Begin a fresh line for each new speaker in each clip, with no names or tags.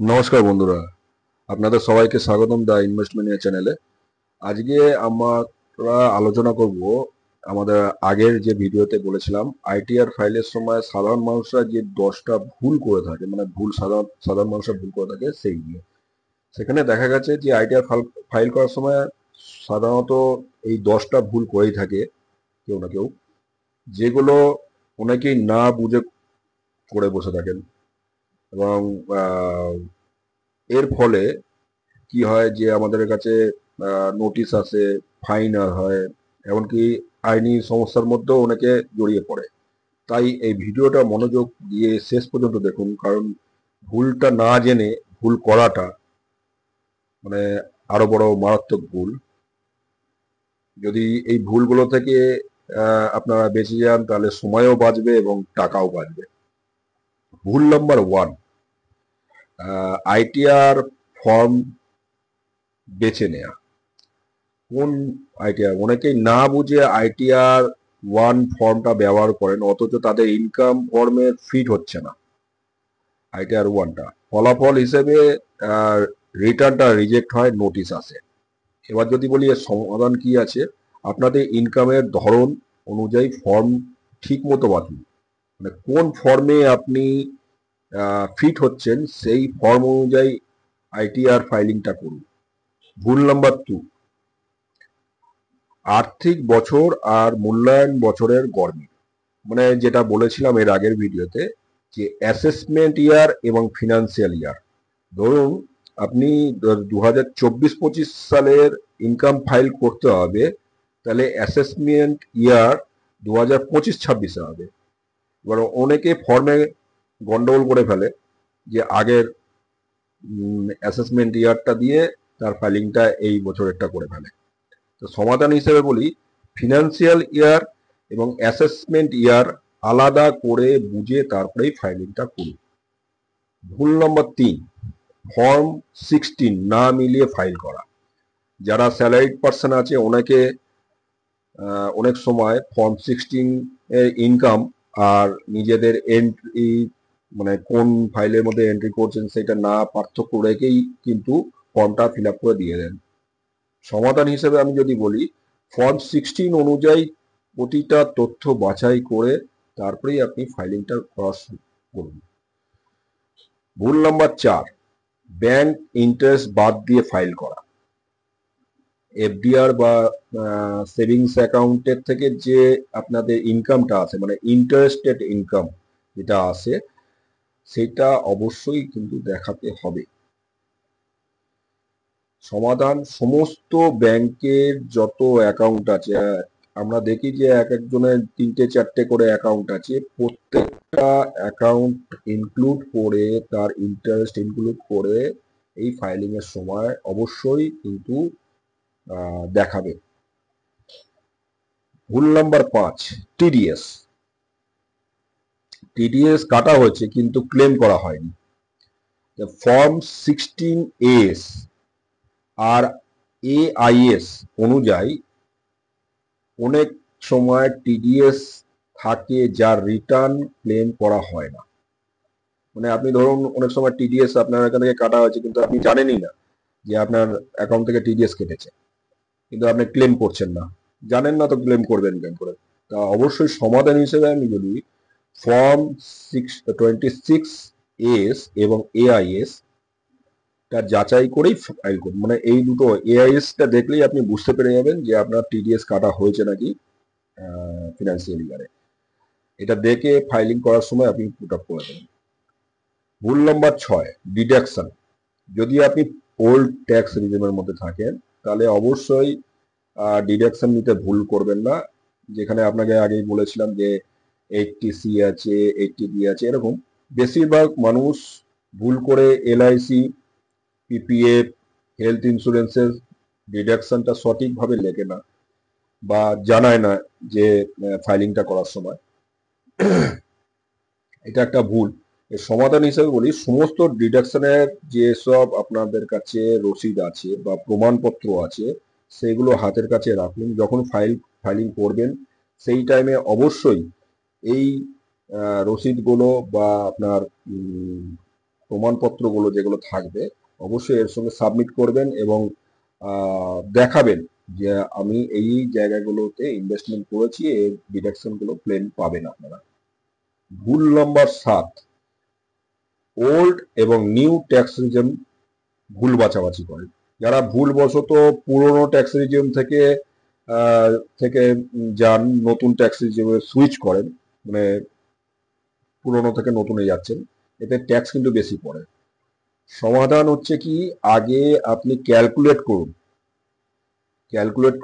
নমস্কার বন্ধুরা, আপনাদের সবাইকে স্বাগতম দা ইনভেস্টমেন্ট চ্যানেলে। আজকে আমরা আলোচনা করব আমাদের আগের যে ভিডিওতে বলেছিলাম আইটিআর ফাইলের সময় সাধারণ মানুষরা যে 10টা ভুল করে থাকে, মানে ভুল সাধারণ সাধারণ মানুষরা ভুল করে থাকে সেই নিয়ে। সেখানে দেখা গেছে যে আইটিআর ফাইল করার সময় সাধারণত এই 10টা ভুল করেই থাকে কেউ না কেউ, যেগুলো অনেকেই না বুঝে করে বসে থাকেন। এবং এর ফলে কি হয় যে আমাদের কাছে নোটিশ আসে, ফাইন হয়, এমনকি আইনি সমস্যার মধ্যেও অনেকে জড়িয়ে পড়ে। তাই এই ভিডিওটা মনোযোগ দিয়ে শেষ পর্যন্ত দেখুন, কারণ ভুলটা না জেনে ভুল করাটা মানে আরো বড় মারাত্মক ভুল। যদি এই ভুলগুলো থেকে আপনারা বেঁচে যান তাহলে সময়ও বাঁচবে এবং টাকাও বাঁচবে। ভুল নাম্বার 1, আইটিআর ফর্ম বেছে নেওয়া। কোন আইটিআর? অনেকেই না বুঝে আইটিআর 1 ফর্মটা ব্যবহার করেন, অথচ তাদের ইনকাম ফর্মে ফিট হচ্ছে না আইটিআর 1টা। ফলাফল হিসেবে রিটার্নটা রিজেক্ট হয়, নোটিশ আসে। এবার যদি বলি এর সমাধান কি আছে, আপনাদের ইনকামের ধরন অনুযায়ী ফর্ম ঠিক মতো বাছুন। মানে কোন ফর্মে আপনি ফিট হচ্ছেন সেই ফর্ম অনুযায়ী আইটিআর ফাইলিংটা করুন। ভুল নাম্বার 2, আর্থিক বছর আর মূল্যায়ন বছরের গরমিল। মানে যেটা বলেছিলাম এর আগের ভিডিওতে, যে অ্যাসেসমেন্ট ইয়ার এবং ফিনান্সিয়াল ইয়ার। ধরুন আপনি 2024-25 সালের ইনকাম ফাইল করতে হবে, তাহলে অ্যাসেসমেন্ট ইয়ার 2025-26 হবে। এবার অনেকে ফর্মে গন্ডগোল করে ফেলে, যে আগের অ্যাসেসমেন্ট ইয়ারটা দিয়ে তার ফাইলিংটা এই বছরেরটা করে ফেলে। তো সমাধান হিসেবে বলি, ফিনান্সিয়াল ইয়ার এবং অ্যাসেসমেন্ট ইয়ার আলাদা করে বুঝে তারপরেই ফাইলিংটা করুন। ভুল নম্বর 3, ফর্ম 16 না মিলিয়ে ফাইল করা। যারা স্যালারিড পার্সন আছে অনেক সময় ফর্ম 16 এর ইনকাম আর নিজেদের এন্ট্রি, মানে কোন ফাইলের মধ্যে এন্ট্রি করছেন সেটা না পার্থক্য রেখেই কিন্তু ফর্মটা ফিল আপ করে দিয়ে দেন। সমাধান হিসেবে আমি যদি বলি, ফর্ম 16 অনুযায়ী প্রতিটা তথ্য বাছাই করে তারপরেই আপনি ফাইলিংটা করা শুরু করুন। ভুল নাম্বার 4, ব্যাংক ইন্টারেস্ট বাদ দিয়ে ফাইল করা। এফডিআর বা সেভিংস অ্যাকাউন্টের থেকে যে আপনাদের ইনকামটা আসে, মানে ইন্টারেস্টেড ইনকাম যেটা আসে, সেটা অবশ্যই কিন্তু দেখাতে হবে। সমাধান, সমস্ত ব্যাংকের যত অ্যাকাউন্ট আছে, আমরা দেখি যে এক একজনের 3টে 4টে করে অ্যাকাউন্ট আছে, প্রত্যেকটা অ্যাকাউন্ট ইনক্লুড করে তার ইন্টারেস্ট ইনক্লুড করে এই ফাইলিং এর সময় অবশ্যই কিন্তু দেখাবে। ভুল নাম্বার 5, টিডিএস। টিডিএস কাটা হয়েছে কিন্তু ক্লেম করা হয়নি। ফর্ম 16 এস আর এআইএস অনুযায়ী অনেক সময় টিডিএস থাকে যার রিটার্ন ক্লেম করা হয় না। মানে আপনি ধরুন অনেক সময় টিডিএস আপনার এখান থেকে কাটা হয়েছে কিন্তু আপনি জানেনই না যে আপনার অ্যাকাউন্ট থেকে টিডিএস কেটেছে, কিন্তু আপনি ক্লেম করছেন না। জানেন না তো ক্লেম করবেন কেন করে? তা অবশ্যই সমাধান হিসেবে আমি বলি, ফর্ম 26 এস এবং এআইএস টা যাচাই করেই ফাইল করুন। মানে এই দুটো এআইএস টা দেখলেই আপনি বুঝতে পেরে যাবেন যে আপনার টিডিএস কাটা হয়েছে নাকি ফিনান্সিয়াল ইয়ারে। এটা দেখে ফাইলিং করার সময় আপনি পুট আপ করে দেবেন। ভুল নম্বর 6, ডিডাকশন। যদি আপনি ওল্ড ট্যাক্স রিজিমের মধ্যে থাকেন তাহলে অবশ্যই ডিডাকশন নিতে ভুল করবেন না। যেখানে আপনাকে আগেই বলেছিলাম যে 80C আছে, 80B আছে, এরকম বেশিরভাগ মানুষ ভুল করে এলআইসি, পিপিএফ, হেলথ ইন্স্যুরেন্সের ডিডাকশনটা সঠিকভাবে লেখে না বা জানায় না যে ফাইলিংটা করার সময়। এটা একটা ভুল। এর সমাধান হিসেবে বলি, সমস্ত ডিডাকশনের যেসব আপনাদের কাছে রসিদ আছে বা প্রমাণপত্র আছে সেগুলো হাতের কাছে রাখুন। যখন ফাইলিং করবেন সেই টাইমে অবশ্যই এই রসিদগুলো বা আপনার প্রমাণপত্রগুলো যেগুলো থাকবে অবশ্যই এর সঙ্গে সাবমিট করবেন এবং দেখাবেন যে আমি এই জায়গাগুলোতে ইনভেস্টমেন্ট করেছি, এর ডিডাকশনগুলো ক্লেম পাবেন আপনারা। ভুল নম্বর 7, ওল্ড এবং নিউ ট্যাক্স রিজিয়ন ভুল বাছাবাছি করে। যারা ভুলবশত পুরনো ট্যাক্স রিজিয়ন থেকে আহ, থেকে যান, নতুন ট্যাক্স রিজিয়নে সুইচ করেন, মানে পুরনো থেকে নতুনে যাচ্ছেন, এতে ট্যাক্স কিন্তু বেশি পড়ে। সমাধান হচ্ছে কি, আগে আপনি ক্যালকুলেট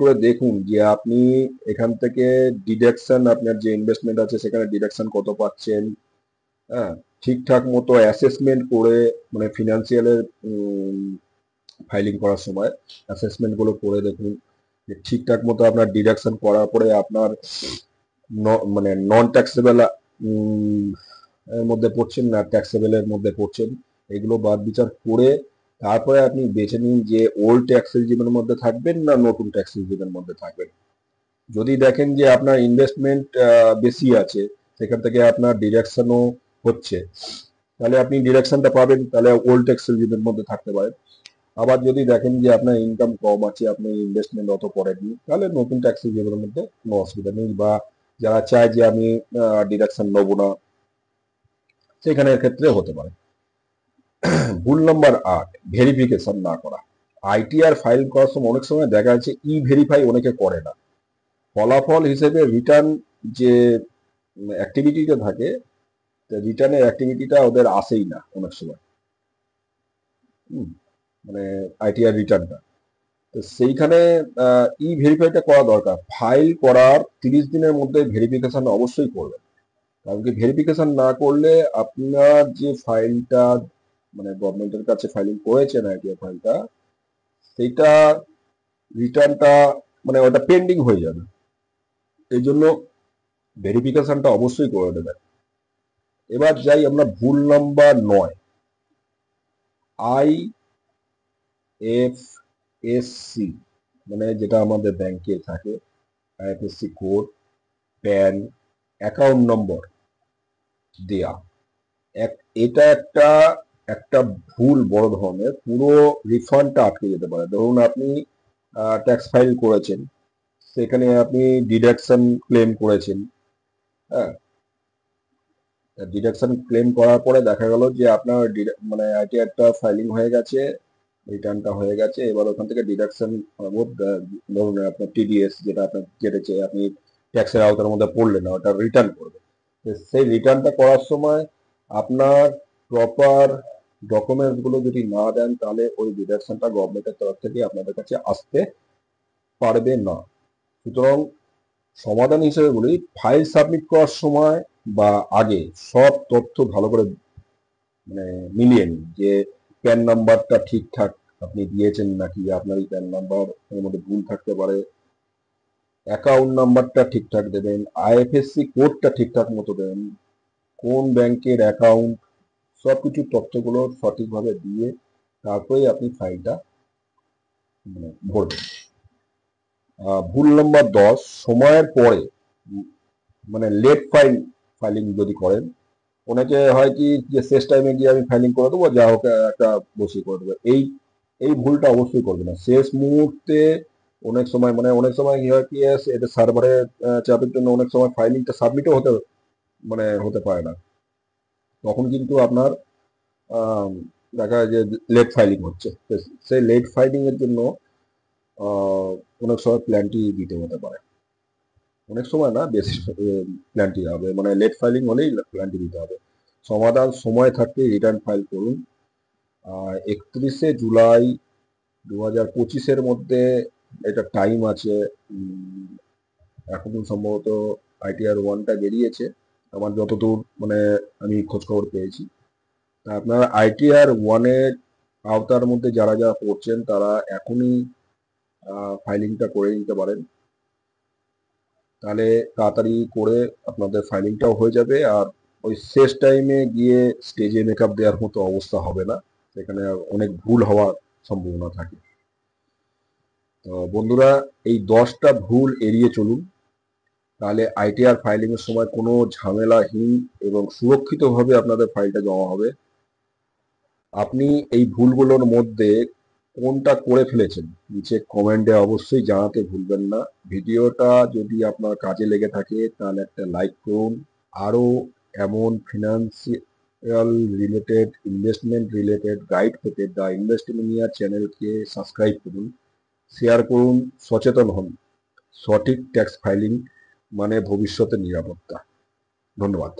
করে দেখুন যে আপনি এখান থেকে ডিডাকশন, আপনার যে ইনভেস্টমেন্ট আছে সেখানে ডিডাকশন কত পাচ্ছেন। হ্যাঁ, ঠিকঠাক মতো অ্যাসেসমেন্ট করে, মানে ফিনান্সিয়ালের ফাইলিং করার সময় অ্যাসেসমেন্ট গুলো করে দেখুন যে ঠিকঠাক মতো আপনার ডিডাকশন করার পরে আপনার মানে নন ট্যাক্সেবল এর মধ্যে পড়ছেন না ট্যাক্সেবল এর মধ্যে পড়ছেন, এগুলো বাদ বিচার করে তারপরে আপনি বেছে নিন যে ওল্ড ট্যাক্স রেজিমের মধ্যে থাকবেন না নতুন ট্যাক্স রেজিমের মধ্যে থাকবেন। যদি দেখেন যে আপনার ইনভেস্টমেন্ট বেশি আছে, সেখান থেকে আপনার ডিডাকশনও হচ্ছে, তাহলে আপনি ডিডাকশনটা পাবেন, তাহলে ওল্ড ট্যাক্স রেজিমের মধ্যে থাকতে পারেন। আবার যদি দেখেন যে আপনার ইনকাম কম আছে, আপনি ইনভেস্টমেন্ট অত করেননি, তাহলে নতুন ট্যাক্স রেজিমের মধ্যে কোনো অসুবিধা নেই। বা যারা চায় যে আমি ডিডাকশন নেবো না, সেখানে ক্ষেত্রে হতে পারে। ভুল নম্বর 8, ভেরিফিকেশন না করা। আইটিআর ফাইল করার সময় অনেক সময় দেখা যাচ্ছে ই ভেরিফাই অনেকে করে না। ফলাফল হিসেবে রিটার্ন যে অ্যাক্টিভিটিটা থাকে, রিটার্নের অ্যাক্টিভিটিটা ওদের আসেই না অনেক সময়। মানে আইটিআর রিটার্নটা, তো সেইখানে ই ভেরিফাইটা করা দরকার। ফাইল করার 30 দিনের মধ্যে ভেরিফিকেশন অবশ্যই করবেন। কারণ কি, ভেরিফিকেশন না করলে আপনার যে ফাইলটা, মানে গভর্নমেন্টের কাছে ফাইলিং করেছেন আইটিআর ফাইলটা, সেইটা রিটার্নটা, মানে ওটা পেন্ডিং হয়ে যাবে। এই জন্য ভেরিফিকেশনটা অবশ্যই করে দেবেন। এবার যাই আমরা ভুল নাম্বার 9, আইএফএসসি, মানে যেটা আমাদের ব্যাংকে থাকে, IFSC code, pan, account number দেয়া। এটা একটা একটা ভুল বড় ধরনের, পুরো রিফান্ডটা আটকে যেতে পারে। ধরুন আপনি ট্যাক্স ফাইল করেছেন, সেখানে আপনি ডিডাকশন ক্লেম করেছেন। হ্যাঁ, ডিডাকশন ক্লেম করার পরে দেখা গেল যে আপনার মানে আইটিআরটা ফাইলিং হয়ে গেছে, রিটার্নটা হয়ে গেছে, এবার ওখান থেকে ডিডাকশন ধরুন আপনার টিডিএস যেটা আপনার কেটেছে, আপনি ট্যাক্সের আওতার মধ্যে পড়লেন না, ওটা রিটার্ন করবে। সেই রিটার্নটা করার সময় আপনার প্রপার ডকুমেন্টস গুলো যদি না দেন, তাহলে ওই ডিডাকশনটা গভর্নমেন্টের তরফ থেকে আপনাদের কাছে আসতে পারবে না। সুতরাং সমাধান হিসেবে বলি, ফাইল সাবমিট করার সময় বা আগে সব তথ্য ভালো করে মানে মিলিয়ে নিন যে প্যান নাম্বারটা ঠিকঠাক আপনি দিয়েছেন নাকি, আপনার এই প্যান নাম্বার এর মধ্যে ভুল থাকতে পারে। অ্যাকাউন্ট নাম্বারটা ঠিকঠাক দেবেন, আইএফএসসি কোডটা ঠিকঠাক মতো দেবেন, কোন ব্যাংকের অ্যাকাউন্ট, সবকিছু তথ্যগুলো সঠিকভাবে দিয়ে তারপরে আপনি ফাইলটা ভরবেন। ভুল নম্বর 10, সময়ের পরে মানে লেট ফাইলিং যদি করেন, অনেকে হয় কি যে শেষ টাইমে গিয়ে আমি ফাইলিং করে দেবো, যা হোক একটা বসে করে দেবো, এই এই ভুলটা অবশ্যই করবে না। শেষ মুহূর্তে অনেক সময় কি হয় কি, এটা সার্ভারে চাপের জন্য অনেক সময় ফাইলিংটা সাবমিটও হতে পারে না, তখন কিন্তু আপনার আহ, দেখা যায় যে লেট ফাইলিং হচ্ছে। তো সেই লেট ফাইলিং এর জন্য অনেক সময় প্ল্যানটি দিতে হতে পারে, অনেক সময় না, বেশি প্ল্যানটি হবে, মানে লেট ফাইলিং হলেই প্ল্যানটি দিতে হবে। সমাধান, সময় থাকতে রিটার্ন ফাইল করুন। 31শে জুলাই 2025-এর মধ্যে এটা টাইম আছে। এখন সম্ভবত আইটিআর 1টা বেরিয়েছে আমার যতদূর, মানে আমি খোঁজ খবর পেয়েছি। তা আপনারা আইটিআর 1-এর আওতার মধ্যে যারা যারা পড়ছেন, তারা এখনই ফাইলিংটা করে নিতে পারেন, তাহলে তাড়াতাড়ি করে আপনাদের ফাইলিংটাও হয়ে যাবে। আর ওই শেষ টাইমে গিয়ে স্টেজে মেকআপ দেওয়ার মতো অবস্থা হবে না, সেখানে অনেক ভুল হওয়ার সম্ভাবনা থাকে। তো বন্ধুরা, এই 10টা ভুল এড়িয়ে চলুন, তাহলে আইটিআর ফাইলিং এর সময় কোনো ঝামেলাহীন এবং সুরক্ষিতভাবে আপনাদের ফাইলটা জমা হবে। আপনি এই ভুলগুলোর মধ্যে কোনটা করে ফেলেছেন নিচে কমেন্টে অবশ্যই জানাতে ভুলবেন না। ভিডিওটা যদি আপনার কাজে লেগে থাকে তাহলে একটা লাইক করুন। আরও এমন financial related, investment related guide পেতে দ্য ইনভেস্টমেনিয়া চ্যানেলকে সাবস্ক্রাইব করুন, শেয়ার করুন, সচেতন হন। সঠিক ট্যাক্স ফাইলিং মানে ভবিষ্যতের নিরাপত্তা। ধন্যবাদ।